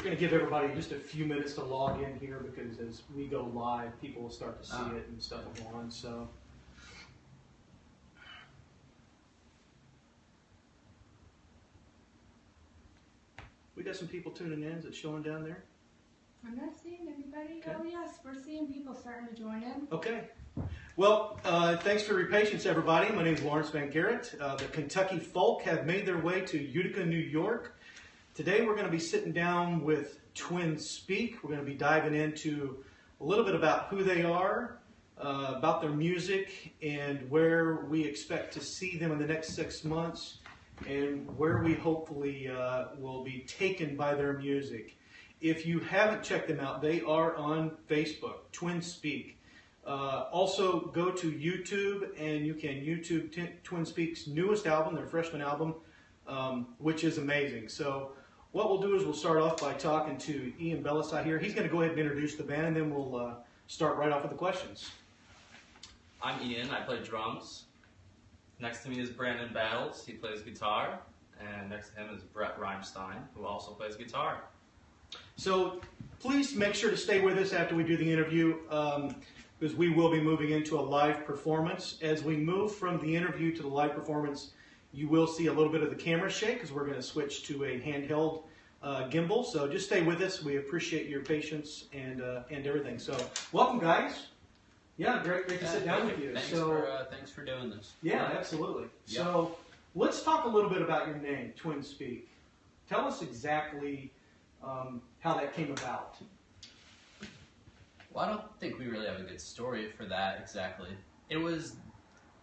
going to give everybody just a few minutes to log in here because as we go live, people will start to see it and stuff will go on. So. We got some people tuning in. Is it showing down there? I'm not seeing anybody. Okay. Oh yes, we're seeing people starting to join in. Okay. Well, thanks for your patience, everybody. My name is Lawrence Van Garrett. The Kentucky Folk have made their way to Utica, New York. Today we're going to be sitting down with Twin Speak. We're going to be diving into a little bit about who they are, about their music, and where we expect to see them in the next 6 months, and where we hopefully will be taken by their music. If you haven't checked them out, they are on Facebook, Twin Speak. Also, go to YouTube, and you can YouTube Twin Speak's newest album, their freshman album, which is amazing. So what we'll do is we'll start off by talking to Ian Belisai here. He's going to go ahead and introduce the band, and then we'll start right off with the questions. I'm Ian. I play drums. Next to me is Brandon Battles. He plays guitar. And next to him is Brett Reimstein, who also plays guitar. So please make sure to stay with us after we do the interview, because we will be moving into a live performance. As we move from the interview to the live performance, you will see a little bit of the camera shake because we're going to switch to a handheld gimbal. So just stay with us. We appreciate your patience and everything. So welcome, guys. Yeah, great to sit down with you. Thanks for doing this. Yeah, absolutely. Yep. So let's talk a little bit about your name, Twin Speak. Tell us exactly how that came about. Well, I don't think we really have a good story for that exactly. It was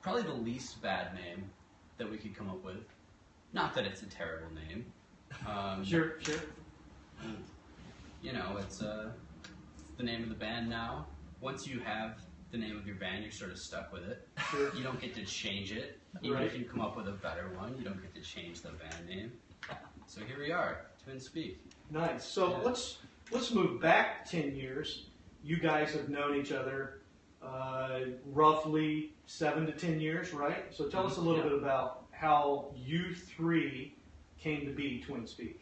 probably the least bad name that we could come up with. Not that it's a terrible name. Sure. You know, it's the name of the band now. Once you have the name of your band, you're sort of stuck with it. Sure. You don't get to change it. Even Right. if you come up with a better one, you don't get to change the band name. So here we are, Twin Speak. Nice. So Yeah. let's move back 10 years. You guys have known each other roughly 7 to 10 years, right? So tell us a little Yeah. bit about how you three came to be Twin Speak.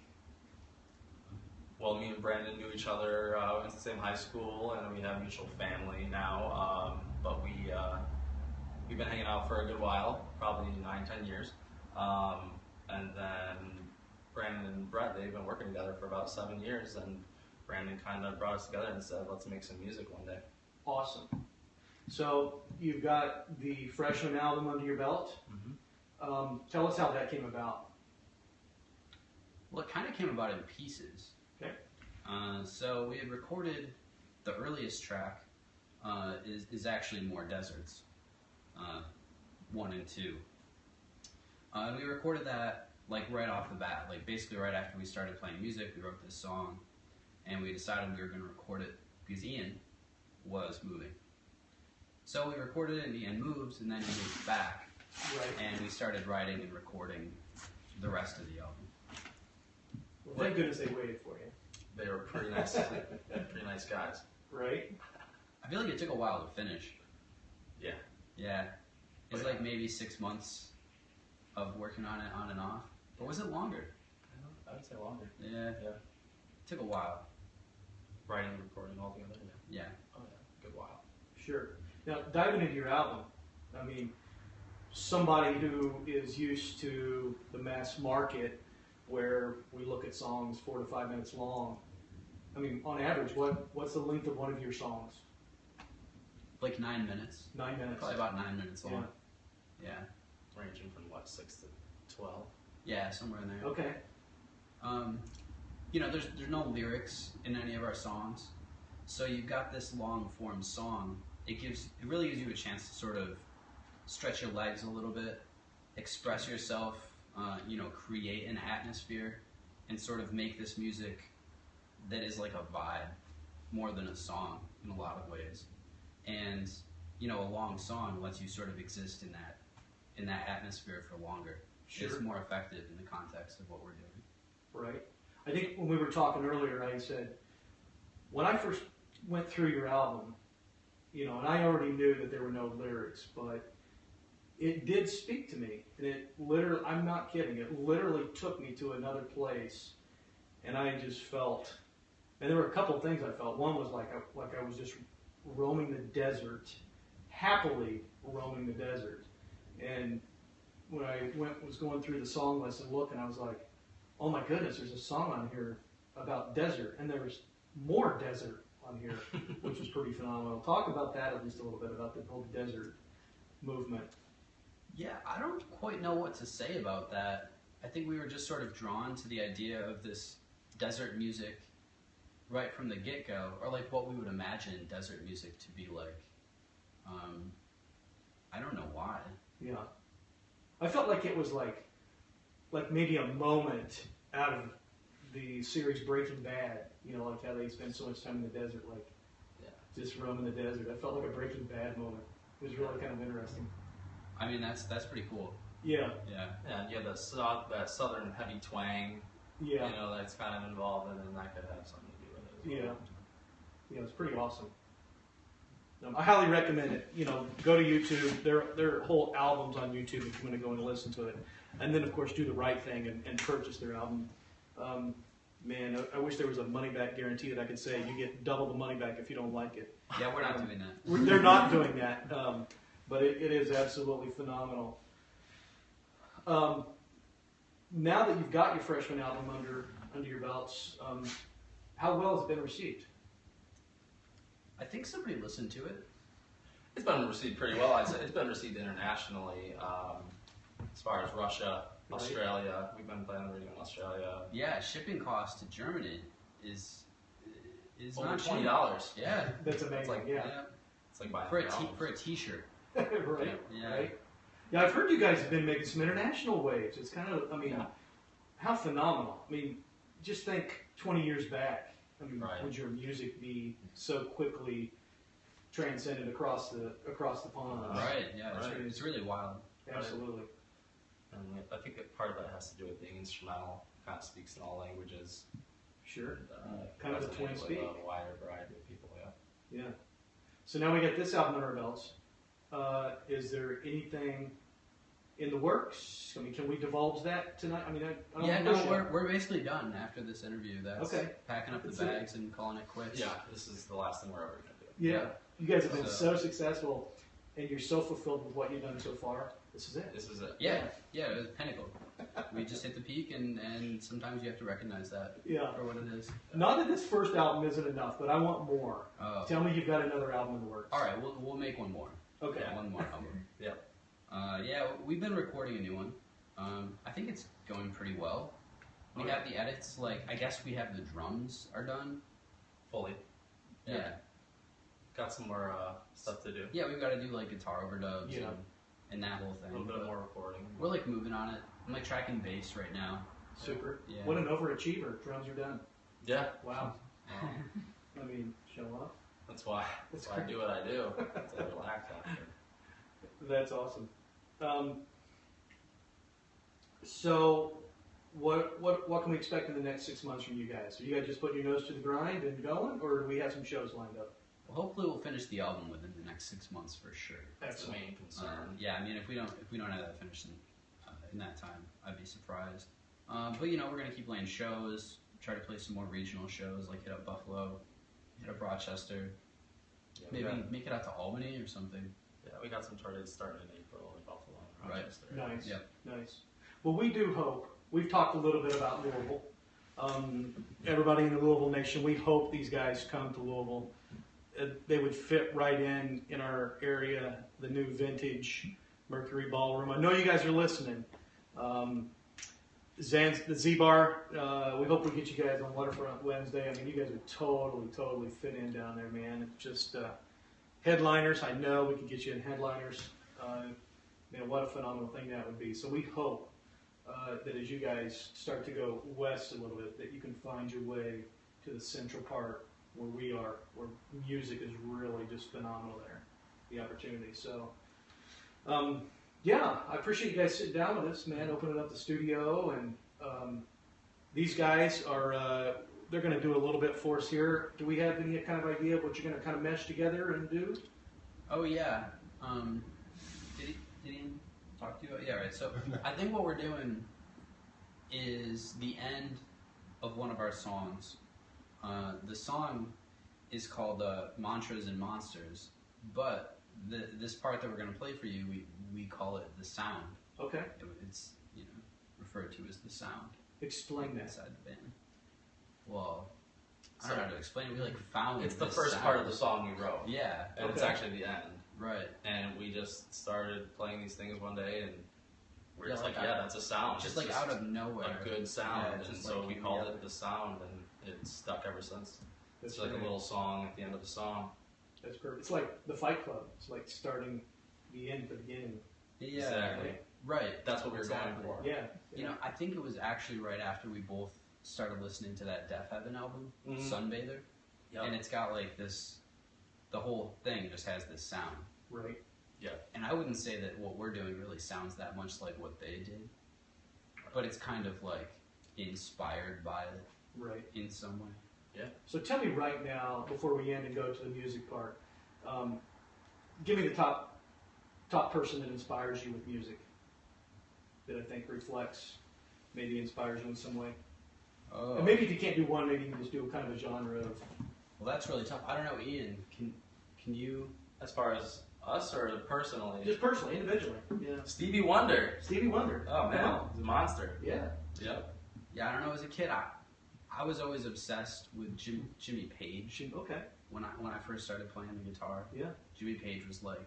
Well, me and Brandon knew each other. We went to the same high school, and we have mutual family now. But we've been hanging out for a good while, probably 9, 10 years. And then Brandon and Brett, they've been working together for about 7 years, and Brandon kind of brought us together and said, let's make some music one day. Awesome. So you've got the freshman album under your belt. Mm-hmm. Tell us how that came about. Well, it kind of came about in pieces. Okay. So we had recorded the earliest track is actually More Deserts, 1 and 2. And we recorded that like right off the bat, like basically right after we started playing music. We wrote this song, and we decided we were going to record it because Ian was moving. So we recorded it, and Ian moved, and then he moved back, Right. and we started writing and recording the rest of the album. Well, thank goodness they waited for you. They were pretty nice guys. Right. I feel like it took a while to finish. Yeah. Yeah. It's like maybe 6 months of working on it on and off. Or was it longer? I would say longer. Yeah. Yeah. It took a while. Writing and recording all together. Yeah. Oh yeah, good while. Sure. Now, diving into your album, I mean, somebody who is used to the mass market where we look at songs 4 to 5 minutes long, I mean, on average, what's the length of one of your songs? Like 9 minutes. 9 minutes. Probably about 9 minutes long. Yeah. Ranging from what, 6 to 12? Yeah, somewhere in there. Okay. You know, there's no lyrics in any of our songs, so you've got this long form song. It really gives you a chance to sort of stretch your legs a little bit, express yourself, you know, create an atmosphere, and sort of make this music that is like a vibe more than a song in a lot of ways. And you know, a long song lets you sort of exist in that atmosphere for longer. Sure. It's more effective in the context of what we're doing. Right. I think when we were talking earlier, I said, when I first went through your album, you know, and I already knew that there were no lyrics, but it did speak to me. And it literally, I'm not kidding, it literally took me to another place. And I just felt And there were a couple of things I felt. One was like I was just roaming the desert, happily roaming the desert. And when I was going through the song list and looking, I was like, oh my goodness, there's a song on here about desert, and there was more desert on here, which was pretty phenomenal. Talk about that at least a little bit, about the whole desert movement. Yeah, I don't quite know what to say about that. I think we were just sort of drawn to the idea of this desert music right from the get-go, or like what we would imagine desert music to be like. I don't know why. Yeah. I felt like it was like maybe a moment out of the series Breaking Bad, you know, like how they spend so much time in the desert, like just roaming the desert. I felt like a Breaking Bad moment. It was really kind of interesting. I mean, that's pretty cool. Yeah. Yeah. Yeah, and you have that southern heavy twang, Yeah. you know, that's kind of involved, and then that could have something to do with it as well. Yeah. Yeah, it's pretty awesome. I highly recommend it. You know, go to YouTube. There are whole albums on YouTube if you want to go and listen to it. And then, of course, do the right thing and purchase their album. Man, I wish there was a money-back guarantee that I could say you get double the money back if you don't like it. Yeah, we're not doing that. They're not doing that, but it is absolutely phenomenal. Now that you've got your freshman album under your belts, how well has it been received? I think somebody listened to it. It's been received pretty well. It's been received internationally, as far as Russia, Right. Australia. We've been playing the radio in Australia. Yeah, shipping cost to Germany is Over not cheap. $20. Yeah, That's amazing. It's like- yeah. It's like buying for a album. for a T-shirt. Right. Yeah. Right. Yeah, I've heard you guys have been making some international waves. It's kind of, I mean, Yeah. how phenomenal. I mean, just think 20 years back. I mean, Right. would your music be so quickly transcended across the pond? Right. Yeah, Right. it's really wild. Absolutely. And I think that part of that has to do with being instrumental. Kind of speaks in all languages. Sure. And, Kind of the resonates twin with speak. a wider variety of people. Yeah. Yeah. So now we got this album under our belts. Is there anything in the works? I mean, can we divulge that tonight? I mean, I don't Yeah, know. no, we're basically done after this interview. That's Okay. packing up the That's it. bags and calling it quits. Yeah. This is the last thing we're ever gonna do. Yeah. You guys have been So- so successful, and you're so fulfilled with what you've done so far. This is it. This is it. Yeah, it was pinnacle. We just hit the peak, and sometimes you have to recognize that Yeah. for what it is. Not that this first album isn't enough, but I want more. Oh. Tell me you've got another album in the works. All right, we'll make one more. Okay. Yeah, one more album. Yeah. Yeah, we've been recording a new one. I think it's going pretty well. We Okay. have the edits, like, I guess we have the drums are done. Fully. Yeah. Got some more stuff to do. Yeah, we've got to do, like, guitar overdubs Yeah. and that whole A thing. little bit but more recording. We're, like, moving on it. I'm, like, tracking bass right now. Super. Yeah. What an overachiever. Drums are done. Yeah. Wow. I mean, show off. That's why I do what I do. To relax after. That's awesome. So, what can we expect in the next 6 months from you guys? Are you guys just putting your nose to the grind and going, or do we have some shows lined up? Well, hopefully we'll finish the album within the next 6 months for sure. That's the main concern. Yeah, I mean, if we don't have that finished in that time, I'd be surprised. But you know, we're gonna keep playing shows. Try to play some more regional shows, like hit up Buffalo, hit up Rochester. Yeah, Maybe make it out to Albany or something. we got some tour dates starting in April in Buffalo and Right. Rochester. Nice. Yep. Nice. Well, we do hope. We've talked a little bit about Louisville. Everybody in the Louisville nation, we hope these guys come to Louisville. They would fit right in our area, the new vintage Mercury Ballroom. I know you guys are listening. The Z-Bar, we hope we get you guys on Waterfront Wednesday. I mean, you guys would totally fit in down there, man. It's just headliners. I know we could get you in headliners. Man, what a phenomenal thing that would be. So we hope that as you guys start to go west a little bit, that you can find your way to the central part where we are, where music is really just phenomenal there, the opportunity. So, yeah, I appreciate you guys sitting down with us, man, opening up the studio. And these guys are, they're going to do a little bit for us here. Do we have any kind of idea of what you're going to kind of mesh together and do? Oh yeah. Did he talk to you? Yeah, right. So I think what we're doing is the end of one of our songs. The song is called Mantras and Monsters, but this part that we're going to play for you, we call it the sound. Okay. It's referred to as the sound. Explain that. Inside the band. Well, I don't know how to explain it. We found It's the this first sound. part of the song we wrote. Yeah. And it's Okay. actually the end. Right. And we just started playing these things one day, and we're Yeah, just like like, yeah, that's a sound. Just It's like out of nowhere. a good sound, Yeah, and just so like we came called together. it the sound, and it's stuck ever since. That's It's like right. a little song at the end of the song. That's perfect. It's like the Fight Club. It's like starting the end at the beginning. Yeah. Exactly. Right. That's what we were Exactly. going for. Yeah. You know, I think it was actually right after we both started listening to that Death Heaven album, Mhm. Sunbather, Yep. and it's got like this. The whole thing just has this sound, Right. and I wouldn't say that what we're doing really sounds that much like what they did, but it's kind of like inspired by it Right. in some way. So tell me right now, before we end and go to the music part, give me the top person that inspires you with music. That I think reflects, maybe inspires you in some way. Oh, And maybe if you can't do one, maybe you can just do kind of a genre of. well, that's really tough. I don't know, Ian. Can you? As far as us or personally, Just personally, individually. Yeah. Stevie Wonder. Stevie Wonder. Oh man, he's a monster. Yeah. Yep. Yeah, I don't know. As a kid, I was always obsessed with Jimmy Page. Okay. When I first started playing the guitar, Yeah. Jimmy Page was like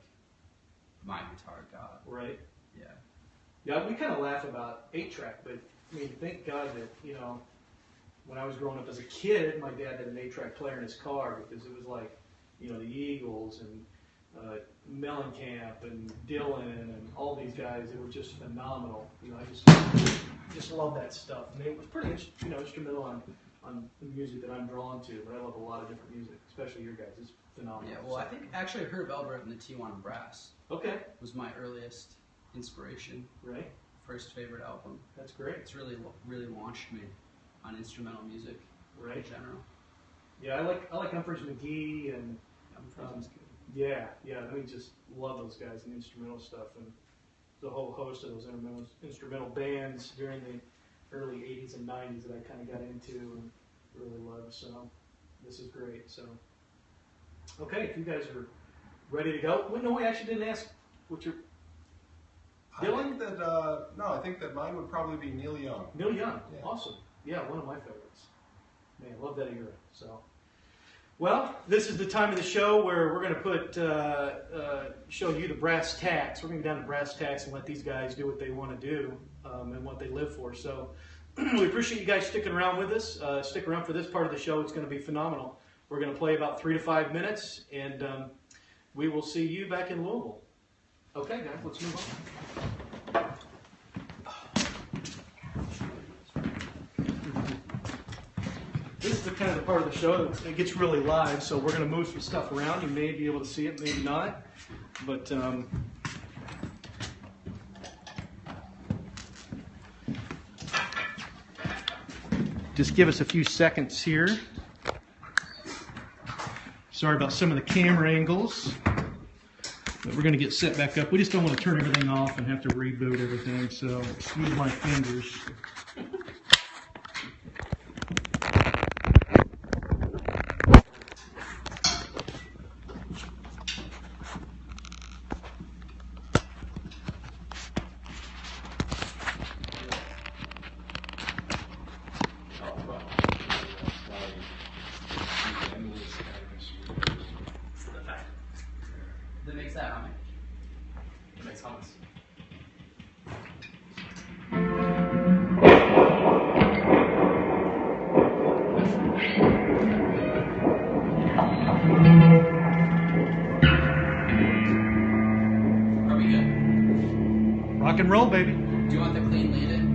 my guitar god. Right. Yeah. Yeah, we kind of laugh about 8-track, but I mean, thank God that, when I was growing up as a kid, my dad had an 8-track player in his car because it was like, the Eagles and Mellencamp and Dylan and all these guys. They were just phenomenal. I just love that stuff. And it was pretty, instrumental on the music that I'm drawn to. But I love a lot of different music, especially your guys. It's phenomenal. Yeah. Well, I think actually Herb Elbert and the Tijuana Brass Okay. was my earliest inspiration. Right. First favorite album. That's great. It's really launched me on instrumental music in Right. general. Yeah, I like Humphreys McGee and. Yeah, I mean, just love those guys and instrumental stuff, and the whole host of those instrumental bands during the early 80s and 90s that I kind of got into and really loved, so this is great. So, okay, if you guys are ready to go. Well, no, we actually didn't ask what your... Dylan? I think that mine would probably be Neil Young. Neil Young, Yeah. awesome. Yeah, one of my favorites. Man, love that era, so... Well, this is the time of the show where we're going to show you the brass tacks. We're going to go down to brass tacks and let these guys do what they want to do and what they live for. So we appreciate you guys sticking around with us. Stick around for this part of the show. It's going to be phenomenal. We're going to play about 3 to 5 minutes, and we will see you back in Louisville. Okay, guys, let's move on. This is the kind of the part of the show that it gets really live, so we're going to move some stuff around. You may be able to see it, maybe not. But just give us a few seconds here. Sorry about some of the camera angles. But we're going to get set back up. We just don't want to turn everything off and have to reboot everything, so excuse my fingers. That makes that humming. It makes hummus. Are we good? Rock and roll, baby. Do you want the clean lead in?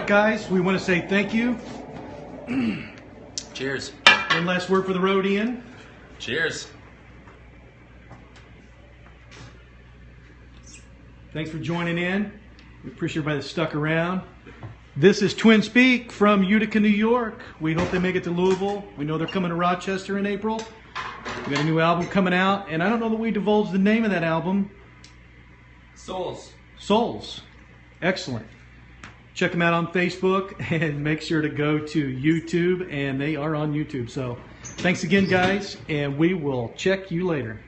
right, guys, we want to say thank you. Cheers. One last word for the road, Ian. Cheers. Thanks for joining in. We appreciate everybody that stuck around. This is Twin Speak from Utica, New York. We hope they make it to Louisville. We know they're coming to Rochester in April. We got a new album coming out, and I don't know that we divulged the name of that album. Souls. Excellent. Check them out on Facebook, and make sure to go to YouTube, and they are on YouTube. So thanks again, guys, and we will check you later.